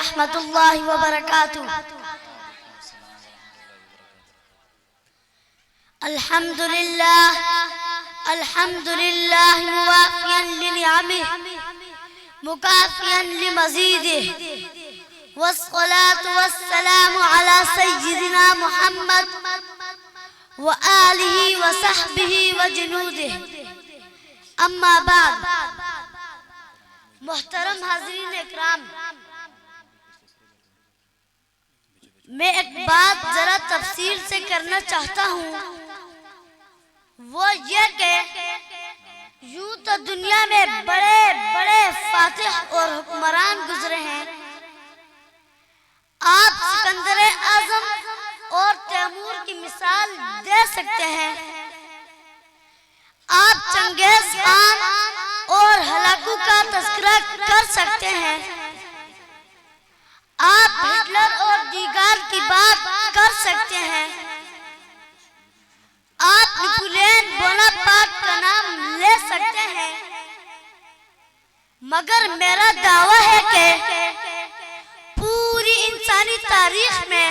ورحمۃ اللہ وبرکاتہ۔ الحمدللہ موافیا لنعمہ مکافیا لمزیدہ، والصلاة والسلام علی سیدنا محمد وآلہ وصحبہ وجنودہ، اما بعد۔ محترم حاضرین اکرام، میں ایک بات ذرا تفصیل سے کرنا چاہتا ہوں، وہ یہ کہ یوں تو دنیا میں بڑے بڑے فاتح اور حکمران گزرے ہیں۔ آپ سکندر اعظم اور تیمور کی مثال دے سکتے ہیں، آپ چنگیز خان اور ہلاکو کا تذکرہ کر سکتے ہیں، آپ ہٹلر اور دیگر کی بات کر سکتے ہیں، آپ نیپولین بوناپارٹ کا نام لے سکتے ہیں، مگر میرا دعویٰ ہے کہ پوری انسانی تاریخ میں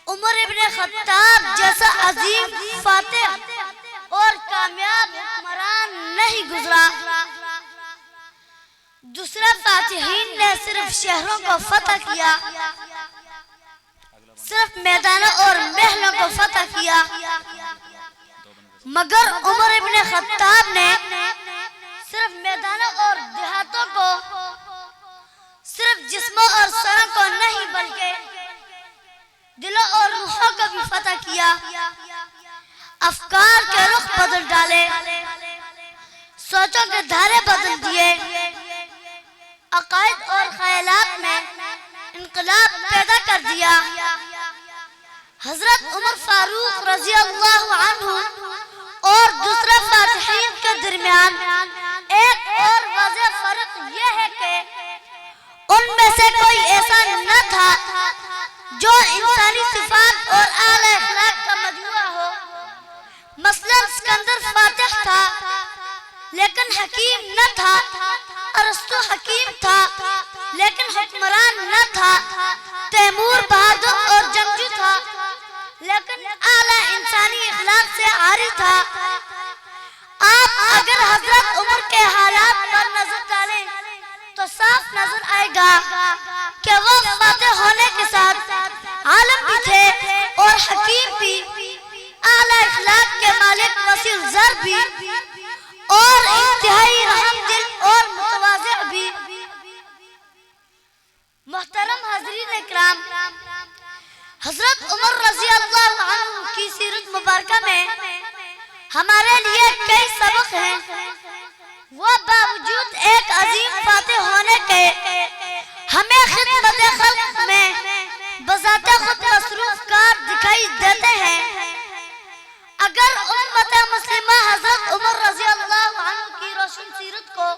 عمر ابن خطاب جیسا عظیم فاتح اور کامیاب حکمران نہیں گزرا۔ دوسرے فاتحین نے صرف شہروں کو فتح کیا، صرف میدانوں اور محلوں کو فتح کیا، مگر عمر ابن خطاب نے صرف میدانوں اور دیہاتوں کو، صرف جسموں اور سروں کو نہیں بلکہ دلوں اور روحوں کو بھی فتح کیا، افکار کے رخ بدل ڈالے، سوچوں کے دھارے بدل دیے، عقائد اور خیالات میں انقلاب پیدا کر دیا۔ حضرت عمر فاروق رضی اللہ عنہ اور دوسرے فاتحین کے درمیان ایک اور واضح فرق یہ ہے کہ ان میں سے کوئی ایسا نہ تھا جو انسانی صفات اور اعلی اخلاق کا مجموعہ ہو۔ مثلا سکندر فاتح تھا لیکن حکیم نہ تھا، ارسطو حکیم تھا لیکن حکمران نہ تھا، تیمور بہادر اور جنگجو تھا لیکن اعلی انسانی اخلاق سے عاری تھا۔ آپ اگر حضرت عمر کے حالات پر نظر ڈالیں تو صاف نظر آئے گا کہ وہ فاتح ہونے کے ساتھ عالم بھی تھے اور حکیم بھی، اعلی اخلاق کے مالک، وسیع الظر بھی، اور انتہائی رحم دل اور متواضع بھی۔ محترم حاضرین اکرام، حضرت عمر رضی اللہ عنہ کی سیرت مبارکہ میں ہمارے لیے کئی سبق ہیں۔ وہ باوجود ایک عظیم فاتح ہونے کے ہمیں خدمت خلق میں بذات خود مصروف کار دکھائی دیتے ہیں۔ اگر امت مسلمہ حضرت عمر رضی اللہ عنہ کی روشن سیرت کو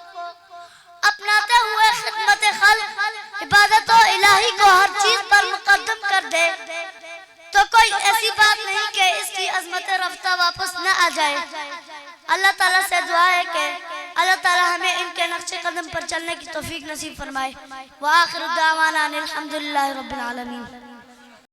اپناتے ہوئے خدمت خلق، عبادت و الہی کو ہر چیز پر مقدم کر دے تو کوئی ایسی بات نہیں کہ اس کی عظمت رفتہ واپس نہ آ جائے۔ اللہ تعالیٰ سے دعا ہے کہ اللہ تعالیٰ ہمیں ان کے نقش قدم پر چلنے کی توفیق نصیب فرمائے۔ وآخر دعوانا الحمدللہ رب العالمین۔